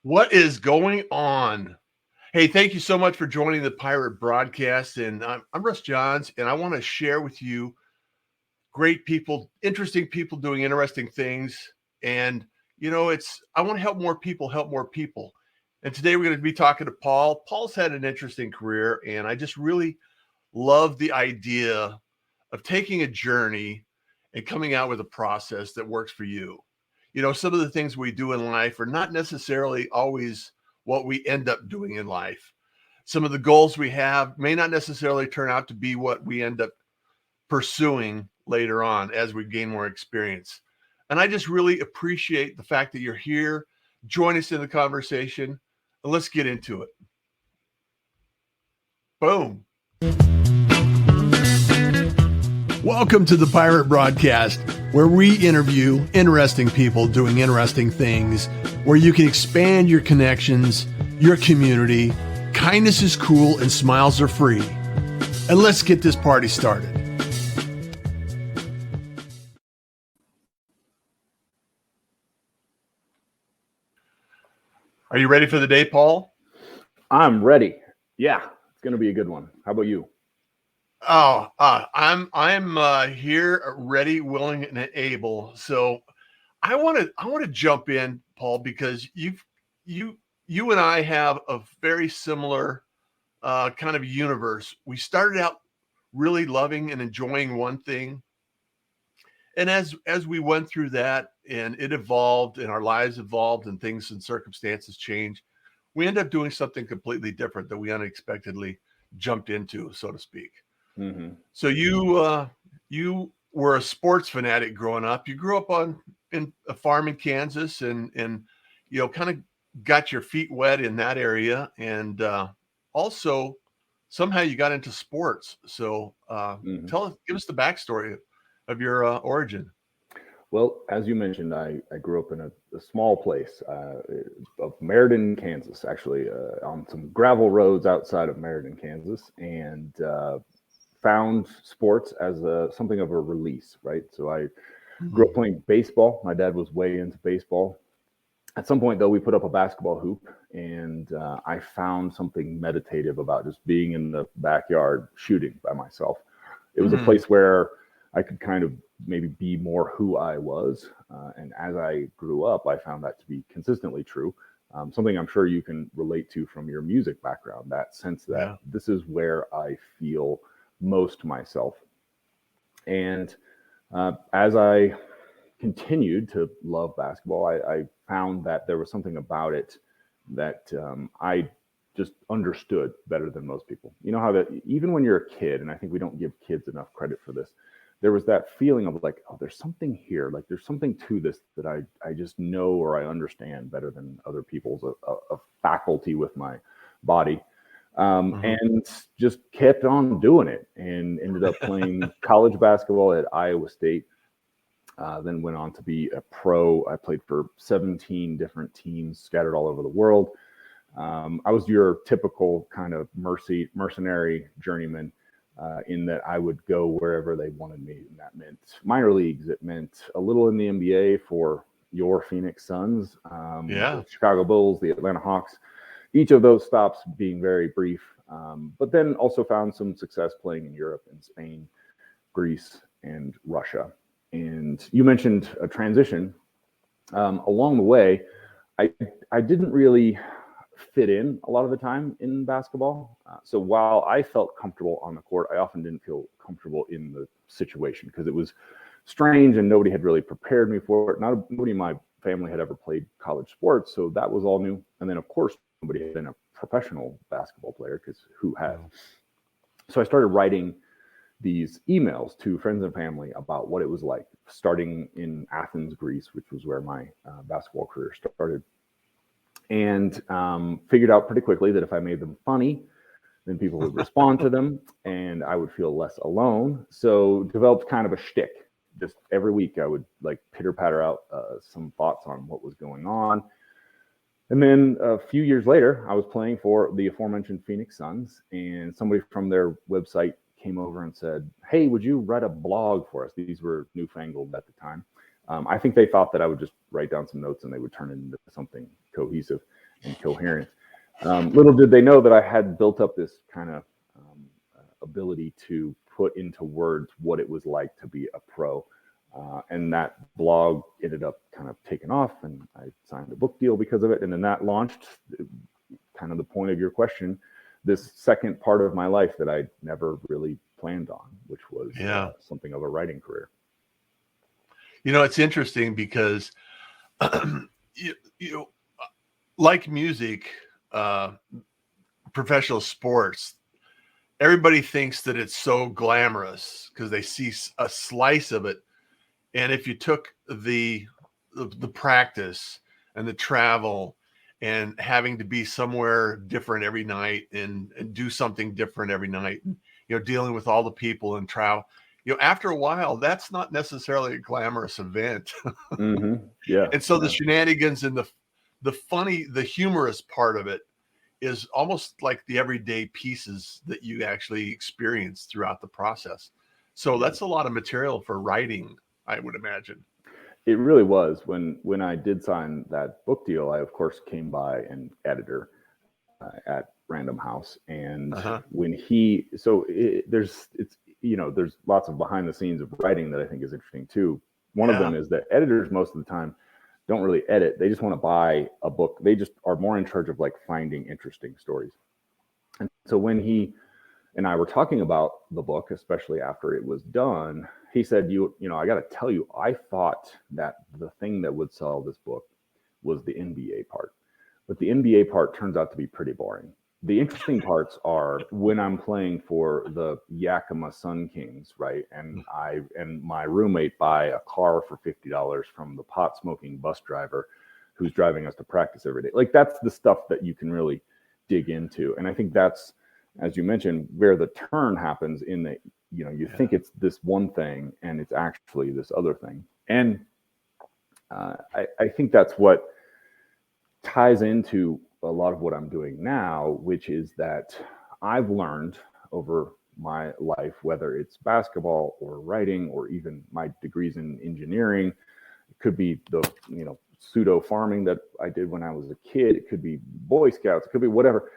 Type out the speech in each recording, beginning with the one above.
What is going on? Hey, thank you so much for joining the Pirate Broadcast. And I'm Russ Johns, and I want to share with you great people, interesting people doing interesting things. And, I want to help more people help more people. And today we're going to be talking to Paul. Paul's had an interesting career, and I just really love the idea of taking a journey and coming out with a process that works for you. Some of the things we do in life are not necessarily always what we end up doing in life. Some of the goals we have may not necessarily turn out to be what we end up pursuing later on as we gain more experience. And I just really appreciate the fact that you're here. Join us in the conversation, and let's get into it. Boom. Welcome to the Pirate Broadcast, where we interview interesting people doing interesting things, where you can expand your connections, your community. Kindness is cool and smiles are free. And let's get this party started. Are you ready for the day, Paul? I'm ready. Yeah, it's going to be a good one. How about you? I'm here, ready, willing, and able. So I want to jump in, Paul, because you and I have a very similar kind of universe. We started out really loving and enjoying one thing, and as we went through that, and it evolved, and our lives evolved, and things and circumstances changed, we end up doing something completely different that we unexpectedly jumped into, so to speak. Mm-hmm. So you were a sports fanatic growing up. You grew up in a farm in Kansas, and kind of got your feet wet in that area, and also somehow you got into sports. So give us the backstory of your origin. Well, as you mentioned, I grew up in a small place of Meriden, Kansas, actually, on some gravel roads outside of Meriden, Kansas, and found sports as something of a release, right? So I grew up playing baseball. My dad was way into baseball. At some point, though, we put up a basketball hoop, and I found something meditative about just being in the backyard shooting by myself. It was a place where I could kind of maybe be more who I was. And as I grew up, I found that to be consistently true. Something I'm sure you can relate to from your music background, that sense that this is where I feel most myself. And as I continued to love basketball, I found that there was something about it that I just understood better than most people. You know how that even when you're a kid, and I think we don't give kids enough credit for this, there was that feeling of like, oh, there's something here, like there's something to this that I just know or I understand better than other people's, a faculty with my body. And just kept on doing it and ended up playing college basketball at Iowa State. Then went on to be a pro. I played for 17 different teams scattered all over the world. I was your typical kind of mercenary journeyman in that I would go wherever they wanted me. And that meant minor leagues. It meant a little in the NBA for your Phoenix Suns, the Chicago Bulls, the Atlanta Hawks. Each of those stops being very brief, but then also found some success playing in Europe and Spain, Greece, and Russia. And you mentioned a transition. Along the way, I didn't really fit in a lot of the time in basketball. So while I felt comfortable on the court, I often didn't feel comfortable in the situation because it was strange and nobody had really prepared me for it. Nobody in my family had ever played college sports, so that was all new. And then, of course, nobody had been a professional basketball player because who had? So I started writing these emails to friends and family about what it was like starting in Athens, Greece, which was where my basketball career started. And figured out pretty quickly that if I made them funny, then people would respond to them and I would feel less alone. So developed kind of a shtick. Just every week I would like pitter patter out some thoughts on what was going on. And then a few years later, I was playing for the aforementioned Phoenix Suns, and somebody from their website came over and said, "Hey, would you write a blog for us?" These were newfangled at the time. I think they thought that I would just write down some notes and they would turn it into something cohesive. and coherence. Little did they know that I had built up this kind of ability to put into words what it was like to be a pro. And that blog ended up kind of taking off, and I signed a book deal because of it. And then that launched, kind of the point of your question, this second part of my life that I never really planned on, which was something of a writing career. It's interesting because you like music, professional sports, everybody thinks that it's so glamorous because they see a slice of it. And if you took the practice and the travel and having to be somewhere different every night and do something different every night, and, dealing with all the people and travel, after a while, that's not necessarily a glamorous event. Mm-hmm. Yeah. And so the shenanigans and the funny, the humorous part of it is almost like the everyday pieces that you actually experience throughout the process. So that's a lot of material for writing, I would imagine. It really was. When I did sign that book deal, I of course came by an editor at Random House, and when there's lots of behind the scenes of writing that I think is interesting too. One of them is that editors most of the time don't really edit; they just want to buy a book. They just are more in charge of like finding interesting stories. And so when he and I were talking about the book, especially after it was done, he said, I got to tell you, I thought that the thing that would sell this book was the NBA part. But the NBA part turns out to be pretty boring. The interesting parts are when I'm playing for the Yakima Sun Kings, right? And I and my roommate buy a car for $50 from the pot smoking bus driver who's driving us to practice every day. Like that's the stuff that you can really dig into. And I think that's, as you mentioned, where the turn happens in the, you think it's this one thing and it's actually this other thing. And I think that's what ties into a lot of what I'm doing now, which is that I've learned over my life, whether it's basketball or writing or even my degrees in engineering, it could be the, pseudo farming that I did when I was a kid. It could be Boy Scouts, it could be whatever.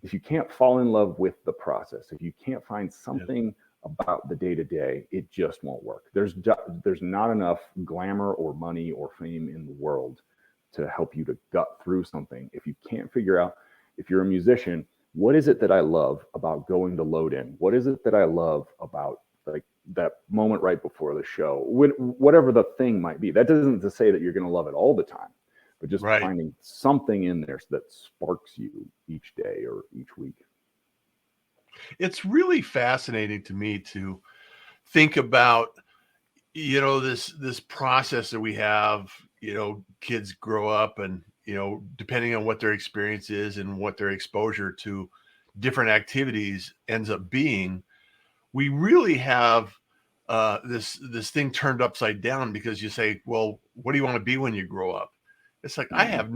If you can't fall in love with the process, if you can't find something about the day-to-day, it just won't work. There's not enough glamour or money or fame in the world to help you to gut through something. If you can't figure out, if you're a musician, what is it that I love about going to load in? What is it that I love about like that moment right before the show? Whatever the thing might be. That doesn't to say that you're going to love it all the time, but just finding something in there that sparks you each day or each week. It's really fascinating to me to think about, this process that we have, kids grow up and, depending on what their experience is and what their exposure to different activities ends up being, we really have this thing turned upside down because you say, well, what do you want to be when you grow up? It's like, I have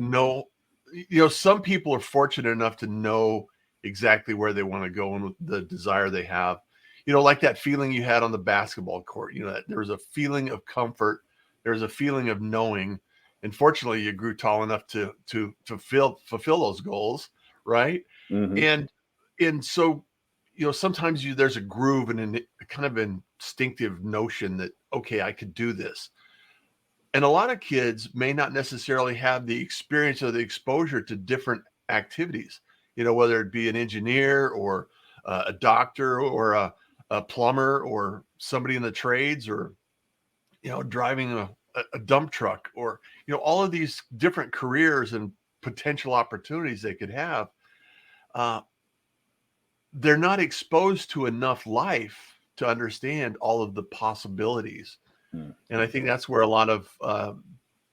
some people are fortunate enough to know exactly where they want to go and the desire they have, like that feeling you had on the basketball court, that there was a feeling of comfort. There was a feeling of knowing. And fortunately you grew tall enough to fulfill those goals. Right. Mm-hmm. And so, sometimes there's a groove and a kind of instinctive notion that, okay, I could do this. And a lot of kids may not necessarily have the experience or the exposure to different activities, whether it be an engineer or a doctor or a plumber or somebody in the trades or, driving a dump truck or, all of these different careers and potential opportunities they could have. They're not exposed to enough life to understand all of the possibilities. And I think that's where a lot of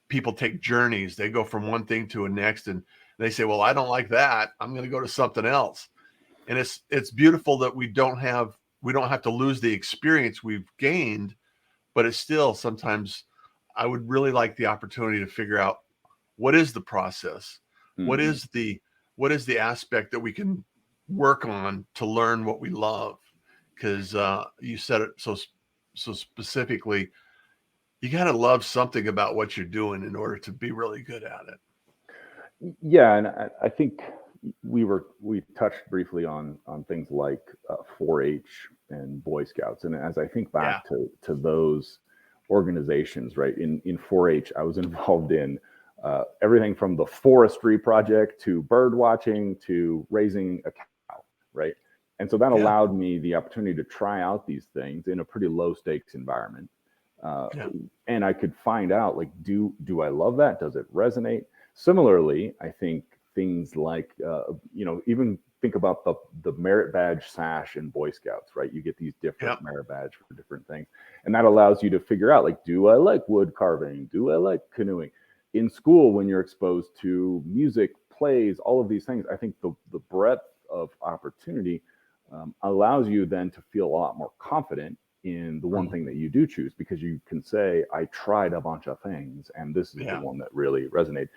people take journeys. They go from one thing to a next and they say, well, I don't like that. I'm going to go to something else. And it's beautiful that we don't have to lose the experience we've gained, but it's still sometimes I would really like the opportunity to figure out what is the process? Mm-hmm. What is the aspect that we can work on to learn what we love? Because you said it so specifically. You got to love something about what you're doing in order to be really good at it. Yeah, and I think we touched briefly on things like 4-H and Boy Scouts, and as I think Yeah. back to those organizations, right? In 4-H, I was involved in everything from the forestry project to bird watching to raising a cow, right? And so that Yeah. allowed me the opportunity to try out these things in a pretty low stakes environment. Uh, Yeah. and I could find out, like, do I love that? Does it resonate? Similarly, I think things like, even think about the merit badge sash in Boy Scouts, right? You get these different Yeah. merit badge for different things. And that allows you to figure out, like, do I like wood carving? Do I like canoeing? In school, when you're exposed to music, plays, all of these things, I think the breadth of opportunity allows you then to feel a lot more confident in the one Mhm. thing that you do choose, because you can say, I tried a bunch of things and this is the Yeah. one that really resonated.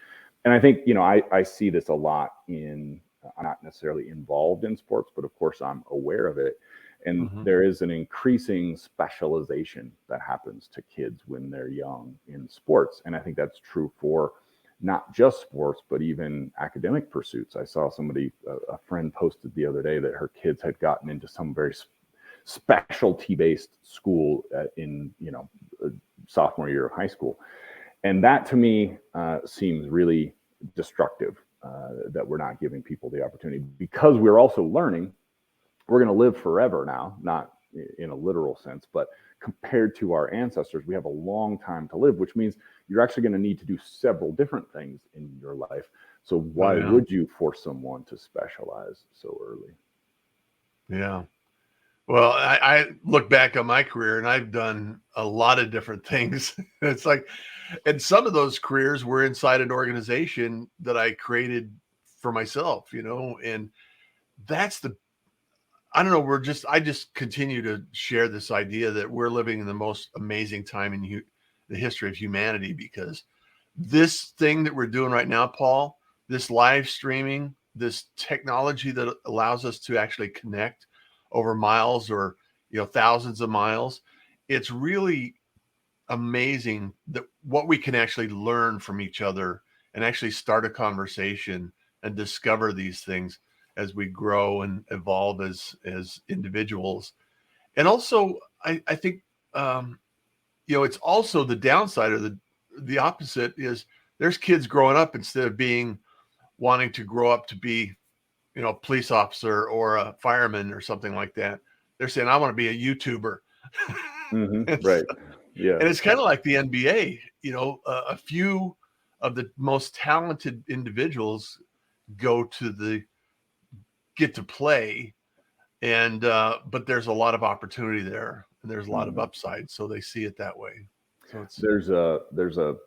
And I think, I see this a lot I'm not necessarily involved in sports, but of course I'm aware of it. And Mhm. there is an increasing specialization that happens to kids when they're young in sports. And I think that's true for not just sports, but even academic pursuits. I saw a friend posted the other day that her kids had gotten into some very specialty based school in sophomore year of high school, and that to me seems really destructive, that we're not giving people the opportunity, because we're also learning we're going to live forever now, not in a literal sense, but compared to our ancestors, we have a long time to live, which means you're actually going to need to do several different things in your life. So Oh, why yeah. would you force someone to specialize so early? Yeah. Well, I look back on my career and I've done a lot of different things. It's like, and some of those careers were inside an organization that I created for myself, and that's I don't know, I just continue to share this idea that we're living in the most amazing time in the history of humanity, because this thing that we're doing right now, Paul, this live streaming, this technology that allows us to actually connect over miles or thousands of miles, it's really amazing that what we can actually learn from each other and actually start a conversation and discover these things as we grow and evolve as individuals. And also, I think it's also the downside, or the opposite is, there's kids growing up, instead of wanting to grow up to be a police officer or a fireman or something like that, they're saying, I want to be a YouTuber. and, Right. Yeah. and it's kind of like the NBA. A few of the most talented individuals go to get to play, and but there's a lot of opportunity there, and there's a lot of Mhm. upside, so they see it that way. So it's There's a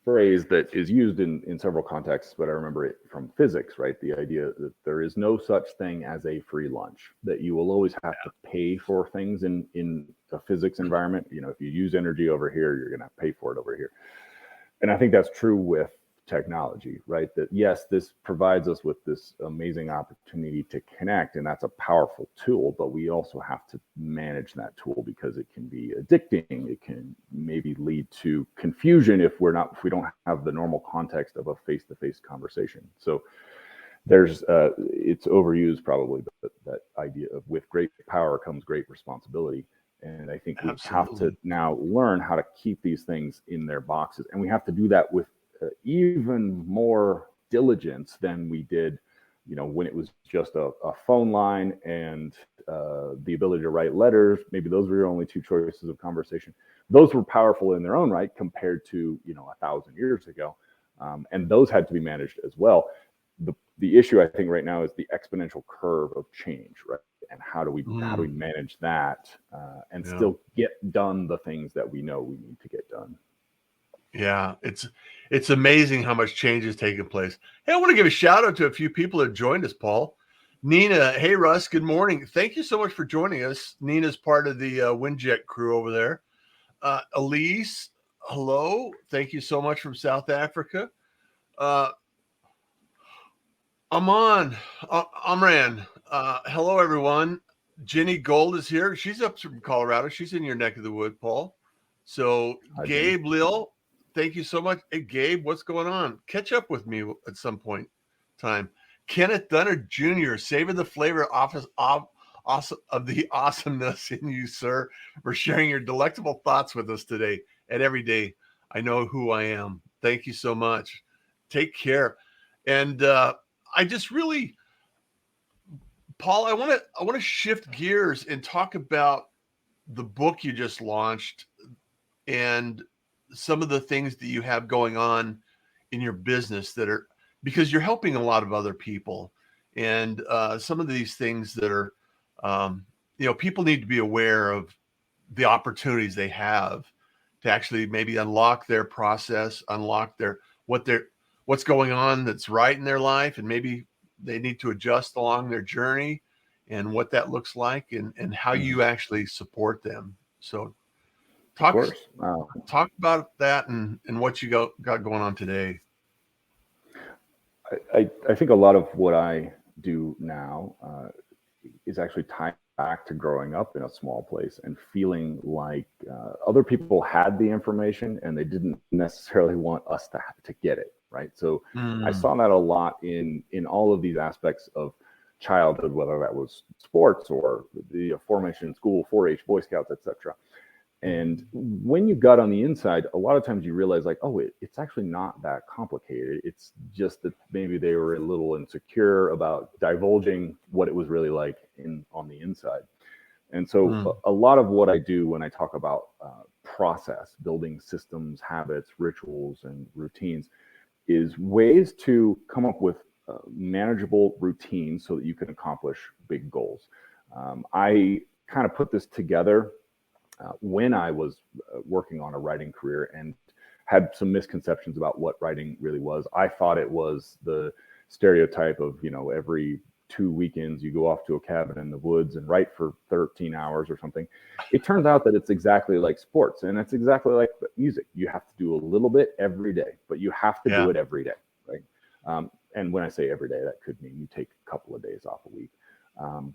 phrase that is used in several contexts, but I remember it from physics, right? The idea that there is no such thing as a free lunch, that you will always have to pay for things in a physics environment. If you use energy over here, you're going to pay for it over here. And I think that's true with technology, right? That yes, this provides us with this amazing opportunity to connect, and that's a powerful tool, but we also have to manage that tool, because it can be addicting. It can maybe lead to confusion if we don't have the normal context of a face-to-face conversation. So there's it's overused probably, but that idea of, with great power comes great responsibility. And I think we have to absolutely. now learn how to keep these things in their boxes, and we have to do that with even more diligence than we did when it was just a phone line and the ability to write letters. Maybe those were your only two choices of conversation. Those were powerful in their own right, compared to 1,000 years ago, and those had to be managed as well. The issue, I think, right now is the exponential curve of change, right? And how do we Mm, manage that, and yeah. still get done the things that we know we need to get done? Yeah, it's amazing how much change is taking place. Hey, I want to give a shout out to a few people that joined us, Paul. Nina, hey Russ, good morning. Thank you so much for joining us. Nina's part of the Windjet crew over there. Elise, hello. Thank you so much from South Africa. Uh, Aman, Amran, hello everyone. Jenny Gold is here. She's up from Colorado. She's in your neck of the wood, Paul. So Hi, Jenny. Gabe Lil, Thank you so much. Hey, Gabe, what's going on? Catch up with me at some point in time. Kenneth Dunner Jr., saving the flavor of the awesomeness in you, sir, for sharing your delectable thoughts with us today and every day. I know who I am. Thank you so much. Take care. And I just really, Paul, I want to shift gears and talk about the book you just launched and some of the things that you have going on in your business that are, because you're helping a lot of other people, and some of these things that are, people need to be aware of the opportunities they have to actually maybe unlock their process, unlock what's going on that's right in their life, and maybe they need to adjust along their journey and what that looks like, and how you actually support them. So Of course. talk about that and what you got going on today. I think a lot of what I do now is actually tied back to growing up in a small place and feeling like other people had the information and they didn't necessarily want us to get it, right? So I saw that a lot in all of these aspects of childhood, whether that was sports or the aforementioned school, 4-H, Boy Scouts, etc. And when you got on the inside, a lot of times you realize like, oh, it's actually not that complicated. It's just that maybe they were a little insecure about divulging what it was really like on the inside. And so a lot of what I do when I talk about process, building systems, habits, rituals, and routines is ways to come up with manageable routines so that you can accomplish big goals. I kind of put this together when I was working on a writing career and had some misconceptions about what writing really was. I thought it was the stereotype of, every 2 weekends you go off to a cabin in the woods and write for 13 hours or something. It turns out that it's exactly like sports, and it's exactly like music. You have to do a little bit every day, but you have to do it every day, right? And when I say every day, that could mean you take a couple of days off a week.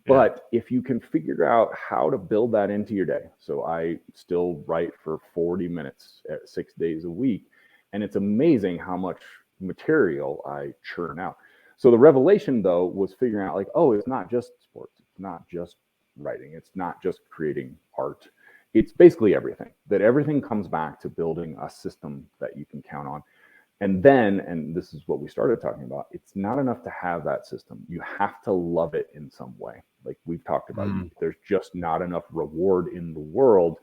But if you can figure out how to build that into your day, so I still write for 40 minutes 6 days a week, and it's amazing how much material I churn out. So the revelation, though, was figuring out like, oh, it's not just sports, it's not just writing, it's not just creating art. It's basically everything, that everything comes back to building a system that you can count on. And then, and this is what we started talking about, it's not enough to have that system. You have to love it in some way. Like we've talked about, there's just not enough reward in the world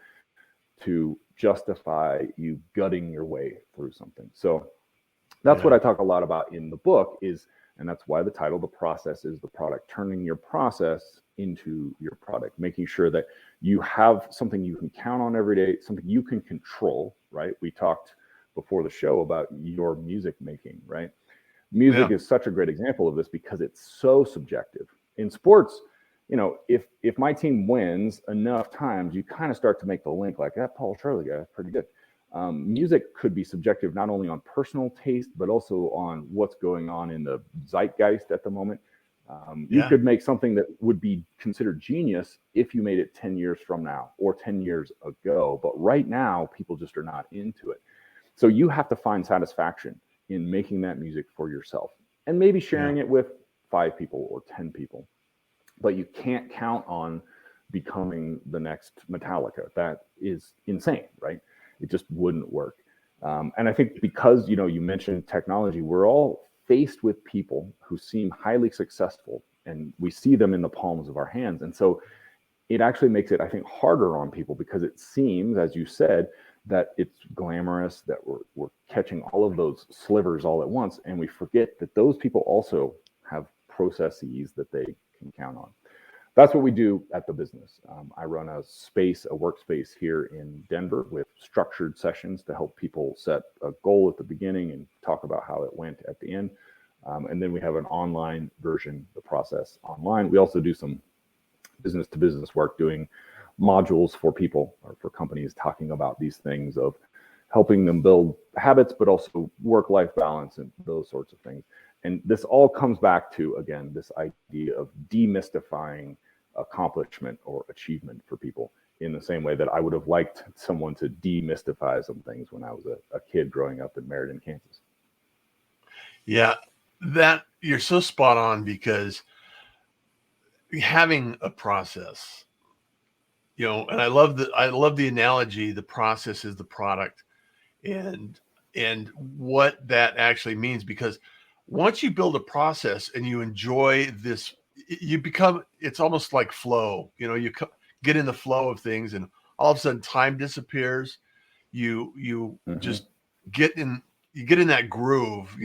to justify you gutting your way through something. So that's what I talk a lot about in the book is, and that's why the title, The Process is the Product, turning your process into your product, making sure that you have something you can count on every day, something you can control, right? We talked before the show about your music making, right? Music is such a great example of this because it's so subjective. In sports, if my team wins enough times, you kind of start to make the link like that Paul Shirley guy is pretty good. Music could be subjective not only on personal taste, but also on what's going on in the zeitgeist at the moment. You could make something that would be considered genius if you made it 10 years from now or 10 years ago. But right now, people just are not into it. So you have to find satisfaction in making that music for yourself and maybe sharing it with 5 people or 10 people. But you can't count on becoming the next Metallica. That is insane, right? It just wouldn't work. And I think because, you mentioned technology, we're all faced with people who seem highly successful and we see them in the palms of our hands. And so it actually makes it, I think, harder on people because it seems, as you said, that it's glamorous, that we're catching all of those slivers all at once. And we forget that those people also have processes that they can count on. That's what we do at the business. I run a workspace here in Denver with structured sessions to help people set a goal at the beginning and talk about how it went at the end. And then we have an online version, The Process Online. We also do some business to business work doing modules for people or for companies talking about these things of helping them build habits, but also work-life balance and those sorts of things. And this all comes back to, again, this idea of demystifying accomplishment or achievement for people. in the same way that I would have liked someone to demystify some things when I was a kid growing up in Meriden, Kansas. Yeah, that you're so spot on, because having a process, and I love the analogy, the process is the product, and what that actually means, because once you build a process and you enjoy this, it's almost like flow. Get in the flow of things, and all of a sudden time disappears. You Mm-hmm. just get in you get in that groove,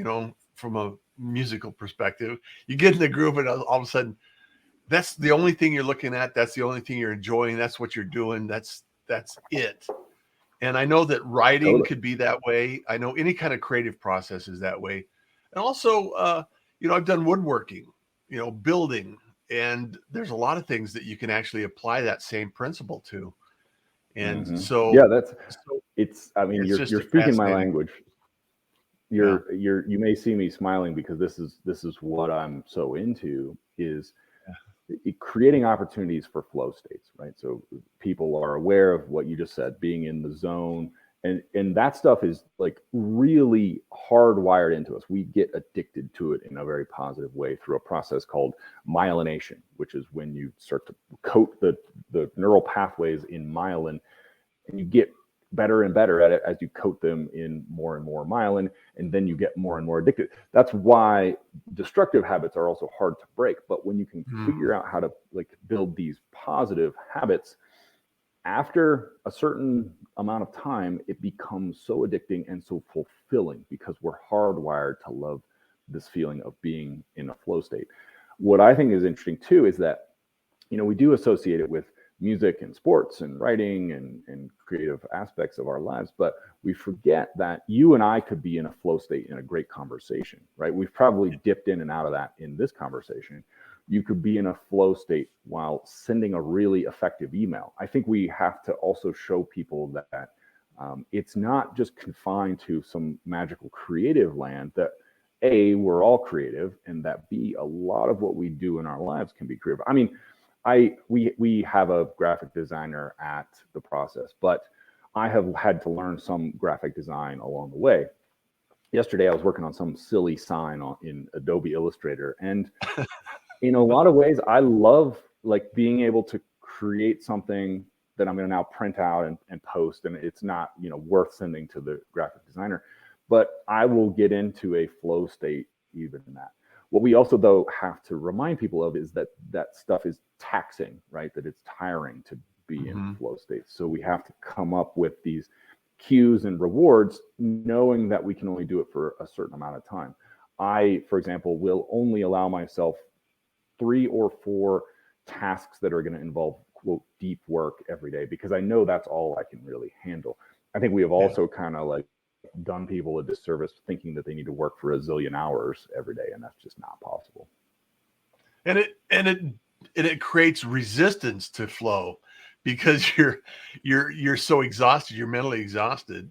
from a musical perspective. You get in the groove, and all of a sudden that's the only thing you're looking at, that's the only thing you're enjoying, that's what you're doing, that's it. And I know that writing Totally. could be that way. I know any kind of creative process is that way. And also, I've done woodworking, building, and there's a lot of things that you can actually apply that same principle to. And Mm-hmm. so, Yeah, so I mean, it's you're just a speaking my fascinating. language. Yeah. You may see me smiling because this is what I'm so into, is creating opportunities for flow states, right? So people are aware of what you just said, being in the zone, and that stuff is like really hardwired into us. We get addicted to it in a very positive way through a process called myelination, which is when you start to coat the neural pathways in myelin, and you get better and better at it as you coat them in more and more myelin, and then you get more and more addicted. That's why destructive habits are also hard to break. But when you can figure out how to like build these positive habits, after a certain amount of time, it becomes so addicting and so fulfilling, because we're hardwired to love this feeling of being in a flow state. What I think is interesting too is that, we do associate it with music and sports and writing and creative aspects of our lives, but we forget that you and I could be in a flow state in a great conversation, right? We've probably dipped in and out of that in this conversation. You could be in a flow state while sending a really effective email. I think we have to also show people that it's not just confined to some magical creative land, that A, we're all creative, and that B, a lot of what we do in our lives can be creative. I mean, we have a graphic designer at the process, but I have had to learn some graphic design along the way. Yesterday, I was working on some silly sign in Adobe Illustrator, and in a lot of ways, I love like being able to create something that I'm going to now print out and post, and it's not worth sending to the graphic designer, but I will get into a flow state even in that. What we also, though, have to remind people of is that stuff is taxing, right? That it's tiring to be in flow states. So we have to come up with these cues and rewards, knowing that we can only do it for a certain amount of time. I, for example, will only allow myself 3 or 4 tasks that are going to involve, quote, deep work every day, because I know that's all I can really handle. I think we have also kind of like done people a disservice thinking that they need to work for a zillion hours every day, and that's just not possible. And it creates resistance to flow, because you're so exhausted, you're mentally exhausted,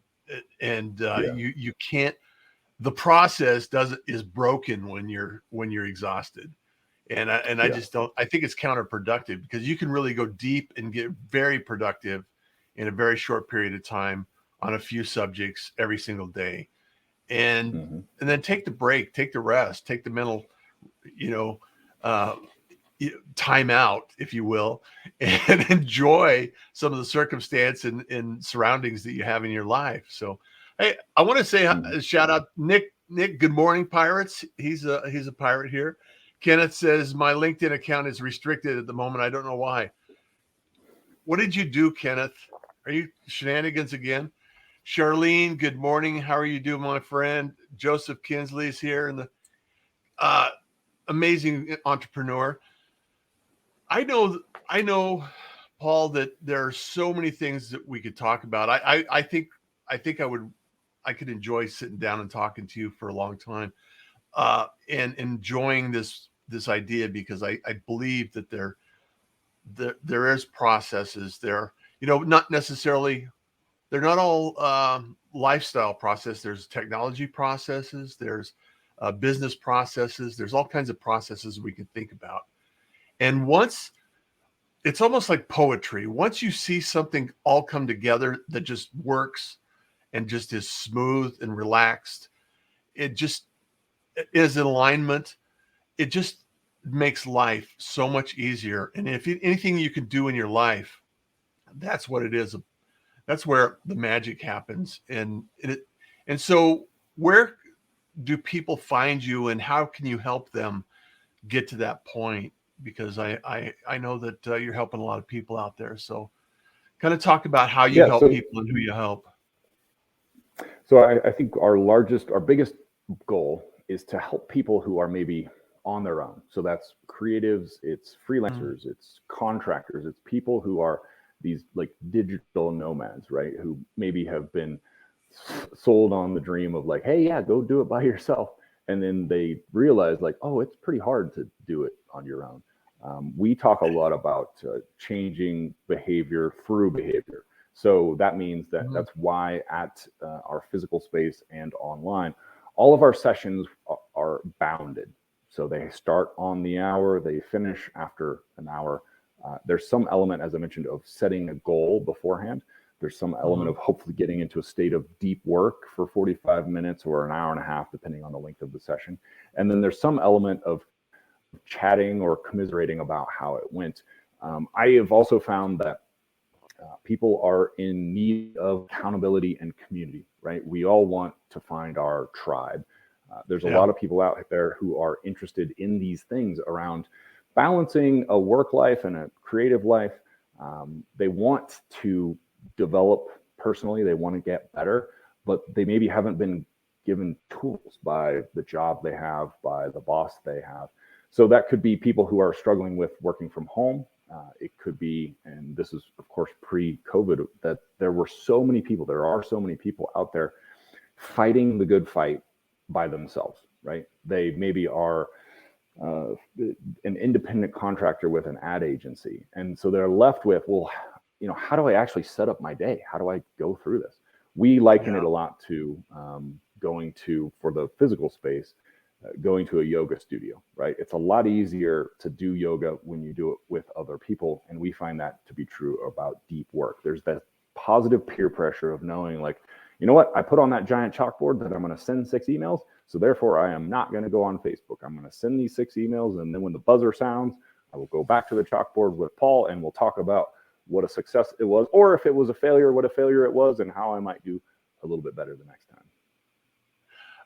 and you can't. The process is broken when you're exhausted, and I just don't. I think it's counterproductive, because you can really go deep and get very productive in a very short period of time on a few subjects every single day, and then take the break, take the rest, take the mental, uh, time out, if you will, and enjoy some of the circumstance and surroundings that you have in your life. So, hey, I want to say shout out Nick. Nick, good morning, pirates. He's a pirate here. Kenneth says my LinkedIn account is restricted at the moment. I don't know why. What did you do, Kenneth? Are you shenanigans again? Charlene, good morning. How are you doing, my friend? Joseph Kinsley is here, and the amazing entrepreneur. I know, Paul, that there are so many things that we could talk about. I think I could enjoy sitting down and talking to you for a long time, and enjoying this idea, because I believe that there is processes there. Not necessarily, they're not all lifestyle process. There's technology processes. There's business processes. There's all kinds of processes we can think about. And once it's almost like poetry. Once you see something all come together that just works and just is smooth and relaxed, it just is in alignment. It just makes life so much easier. And if anything you can do in your life, that's what it is. That's where the magic happens. And so where do people find you, and how can you help them get to that point? Because I know that you're helping a lot of people out there. So kind of talk about how you Yeah. help people and who you help. So I think our biggest goal is to help people who are maybe on their own. So that's creatives, it's freelancers, it's contractors, it's people who are these like digital nomads, right? Who maybe have been sold on the dream of like, hey, yeah, go do it by yourself. And then they realize like, oh, it's pretty hard to do it on your own. We talk a lot about changing behavior through behavior. So that means that that's why at our physical space and online, all of our sessions are bounded. So they start on the hour, they finish after an hour. There's some element, as I mentioned, of setting a goal beforehand. There's some element of hopefully getting into a state of deep work for 45 minutes or an hour and a half, depending on the length of the session. And then there's some element of chatting or commiserating about how it went. I have also found that people are in need of accountability and community, right? We all want to find our tribe. There's a lot of people out there who are interested in these things around balancing a work life and a creative life. They want to develop personally, they want to get better, but they maybe haven't been given tools by the job they have, by the boss they have. So that could be people who are struggling with working from home. It could be, and this is of course pre-COVID, that there are so many people out there fighting the good fight by themselves, right? They maybe are an independent contractor with an ad agency. And so they're left with, well, how do I actually set up my day? How do I go through this? We liken it a lot to going to, for the physical space, going to a yoga studio, right? It's a lot easier to do yoga when you do it with other people. And we find that to be true about deep work. There's that positive peer pressure of knowing like, you know what, I put on that giant chalkboard that I'm going to send 6 emails. So therefore I am not going to go on Facebook. I'm going to send these 6 emails. And then when the buzzer sounds, I will go back to the chalkboard with Paul and we'll talk about what a success it was, or if it was a failure, what a failure it was, and how I might do a little bit better the next time.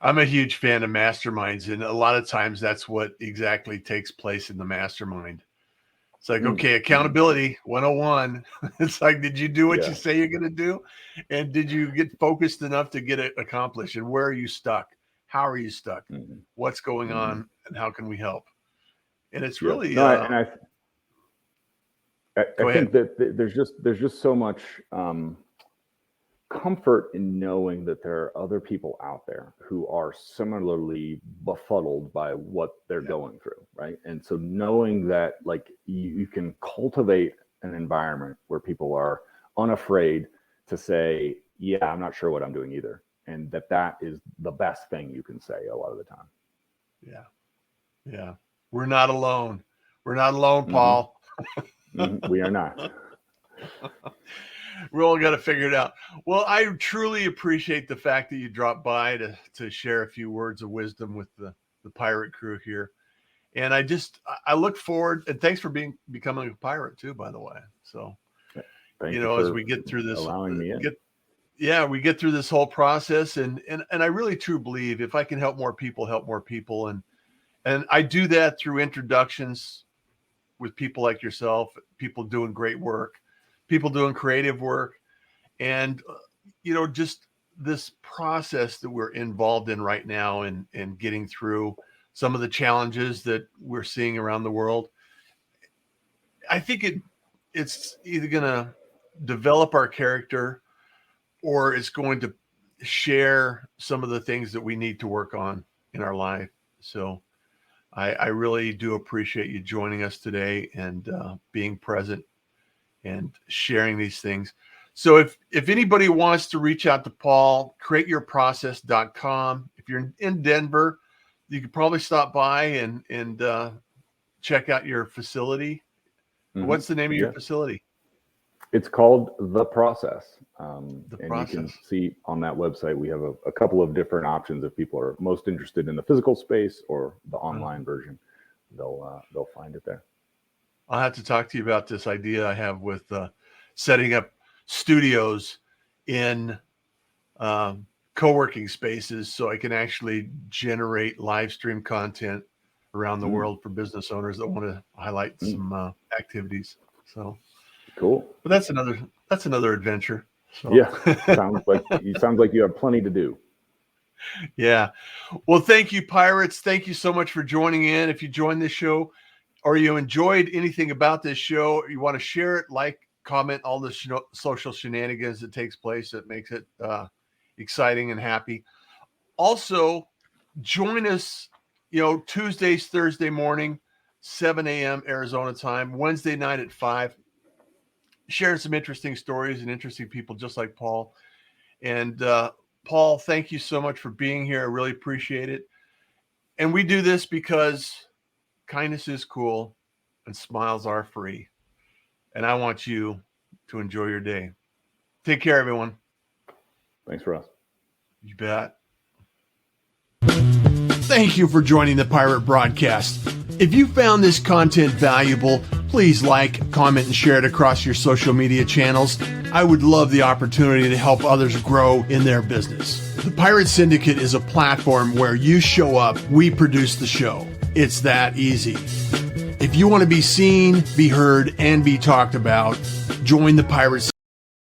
I'm a huge fan of masterminds, and a lot of times that's what exactly takes place in the mastermind. It's like, okay, accountability 101. It's like, did you do what you say you're going to do? And did you get focused enough to get it accomplished? And where are you stuck? How are you stuck? What's going on? And how can we help? And it's really, I think that there's just so much comfort in knowing that there are other people out there who are similarly befuddled by what they're going through, right? And so knowing that like you can cultivate an environment where people are unafraid to say, yeah, I'm not sure what I'm doing either. And that is the best thing you can say a lot of the time. Yeah. We're not alone. We're not alone, Paul. We are not. We all got to figure it out. Well, I truly appreciate the fact that you dropped by to share a few words of wisdom with the pirate crew here. And I look forward, and thanks for becoming a pirate too, by the way. So, Thank you as we get through this, allowing me in. We get through this whole process, and I really truly believe if I can help more people, and I do that through introductions with people like yourself, people doing great work, people doing creative work, and just this process that we're involved in right now, and getting through some of the challenges that we're seeing around the world. I think it's either going to develop our character, or it's going to share some of the things that we need to work on in our life. So I really do appreciate you joining us today and being present and sharing these things. So if anybody wants to reach out to Paul, createyourprocess.com. If you're in Denver, you could probably stop by and check out your facility. What's the name of your facility? It's called The Process. The and Process. You can see on that website, we have a couple of different options. If people are most interested in the physical space or the online version, they'll find it there. I'll have to talk to you about this idea I have with setting up studios in co-working spaces so I can actually generate live stream content around the world for business owners that want to highlight some activities. So cool. But that's another adventure. So. Yeah, sounds like you have plenty to do. Yeah. Well, thank you, Pirates. Thank you so much for joining in. If you joined this show or you enjoyed anything about this show, you want to share it, like, comment, all the social shenanigans that takes place that makes it exciting and happy. Also, join us, Tuesdays, Thursday morning, 7 a.m. Arizona time, Wednesday night at 5. Sharing some interesting stories and interesting people just like Paul. And Paul, thank you so much for being here. I really appreciate it. And we do this because kindness is cool and smiles are free. And I want you to enjoy your day. Take care, everyone. Thanks, Russ. You bet. Thank you for joining the Pirate Broadcast. If you found this content valuable, please like, comment, and share it across your social media channels. I would love the opportunity to help others grow in their business. The Pirate Syndicate is a platform where you show up, we produce the show. It's that easy. If you want to be seen, be heard, and be talked about, join the Pirate Syndicate.